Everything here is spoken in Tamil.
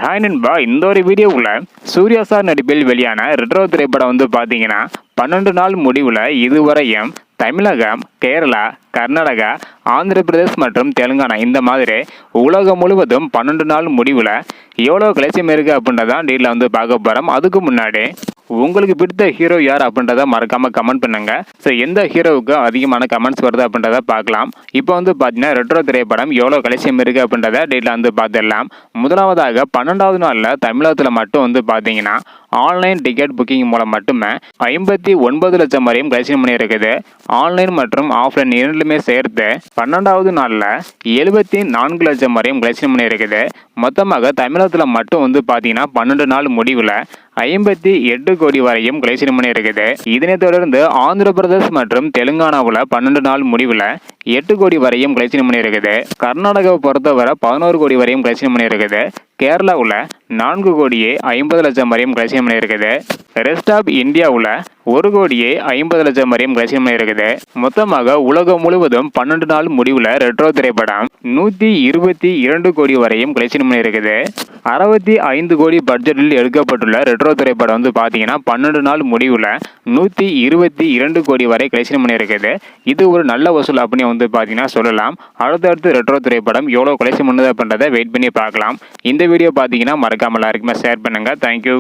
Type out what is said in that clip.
ஹாய் நண்பா, இந்த ஒரு வீடியோவுல சூர்யா சார் நடிப்பில் வெளியான ரெட்ரோ திரைப்படம் பார்த்தீங்கன்னா 12 நாள் முடிவில் இதுவரையும் தமிழகம், கேரளா, கர்நாடகா, ஆந்திர பிரதேஷ் மற்றும் தெலுங்கானா இந்த மாதிரி உலகம் முழுவதும் 12 நாள் முடிவில் எவ்வளோ கலெக்ஷன் இருக்குது அப்படின்றதான் டீலில் பார்க்க போகிறோம். அதுக்கு முன்னாடி உங்களுக்கு பிடித்த ஹீரோ யார் அப்படின்றத மறக்காம கமெண்ட் பண்ணுங்க. ஸோ எந்த ஹீரோவுக்கு அதிகமான கமெண்ட்ஸ் வருது அப்படின்றத பார்க்கலாம். இப்போ பார்த்தீங்கன்னா ரெட்ரோ திரைப்படம் எவ்வளோ கலெக்ஷன் இருக்கு அப்படின்றத டீட்டெயில் பார்த்துடலாம். முதலாவதாக 12வது நாளில் தமிழகத்தில் மட்டும் பார்த்தீங்கன்னா ஆன்லைன் டிக்கெட் புக்கிங் மூலம் மட்டுமே 59 லட்சம் வரையும் கலெக்ஷன் பண்ணி இருக்குது. ஆன்லைன் மற்றும் ஆஃப்லைன் இரண்டுமே சேர்த்து 12வது நாளில் 74 லட்சம் வரையும் கலெக்ஷன் பண்ணி இருக்குது. மொத்தமாக தமிழகத்தில் மட்டும் பார்த்தீங்கன்னா 12 நாள் முடிவில் 58 கோடி வரையும் கலெக்ஷன் பண்ணி இருக்குது. இதனை தொடர்ந்து ஆந்திர பிரதேஷ் மற்றும் தெலுங்கானாவில் 12 நாள் முடிவில் 8 கோடி வரையும் கலெக்ஷன் பண்ணி இருக்குது. கர்நாடகாவை பொறுத்தவரை 11 கோடி வரையும் கலெக்ஷன் பண்ணி இருக்குது. கேரளாவில் 4 கோடியே 50 லட்சம் வரையும் கலெக்ஷன் பண்ணி இருக்குது. ரெஸ்ட் ஆஃப் இந்தியாவில் 1 கோடியே 50 லட்சம் வரையும் கலெக்ஷன் பண்ணி இருக்குது. மொத்தமாக உலகம் முழுவதும் 12 நாள் முடிவில் ரெட்ரோ திரைப்படம் 122 கோடி வரையும் கலெக்ஷன் பண்ணி இருக்குது. 65 கோடி பட்ஜெட்டில் எடுக்கப்பட்டுள்ள ரெட்ரோ திரைப்படம் பார்த்தீங்கன்னா 12 நாள் முடிவில் 122 கோடி வரை கலெக்ஷன் பண்ணி இருக்குது. இது ஒரு நல்ல வசூல் அப்படின்னு பார்த்தீங்கன்னா சொல்லலாம். அடுத்தடுத்து ரெட்ரோ திரைப்படம் எவ்வளோ கலெக்ஷன் பண்ணுது அப்படின்றத வெயிட் பண்ணி பார்க்கலாம். இந்த வீடியோ பார்த்தீங்கன்னா மறக்காம எல்லாருக்குமே ஷேர் பண்ணுங்க. தேங்க்யூ.